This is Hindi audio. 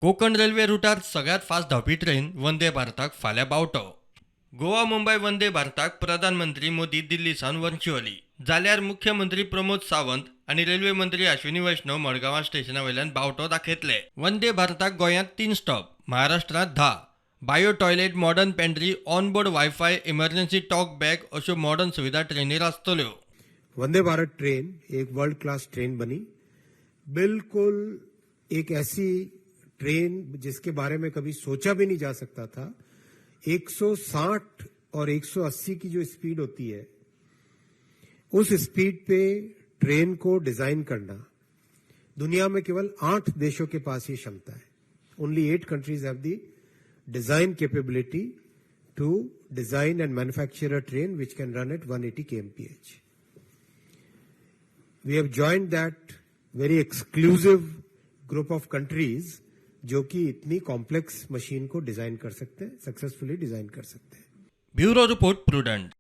कोकण रेल्वे रुटार सगळ्यात फास्ट धावपी ट्रेन वंदे भारताक फाल्यां पावतो. गोवा मुंबय वंदे भारताक प्रधानमंत्री मोदी दिल्लीसान व्हर्च्युअली जाल्यार मुख्यमंत्री प्रमोद सावंत आणि रेल्वे मंत्री अश्विनी वैष्णव मडगांव स्टेशना वयल्यान बावटो दाखयतले. वंदे भारताक गोंयांत 3 स्टॉप, महाराष्ट्रांत 10. Bio toilet, modern pantry, onboard wifi, emergency talk bag अश्यो मॉडर्न सुविधा ट्रेनीर आसतल्यो. वंदे भारत ट्रेन एक वर्ल्ड क्लास ट्रेन बनी, बिल्कुल एक ऐसी ट्रेन जिसके बारे में कभी सोचा भी नहीं जा सकता था. 160 और 180 की जो स्पीड होती है, उस स्पीड पे ट्रेन को डिजाइन करना दुनिया में केवल 8 देशों के पास ये क्षमता है. Only 8 countries have the design capability to design and manufacture a train which can run at 180 kmph. We have joined that very exclusive group of countries जो कि इतनी कॉम्प्लेक्स मशीन को डिजाइन कर सकते हैं, सक्सेसफुली डिजाइन कर सकते हैं. Bureau report prudent.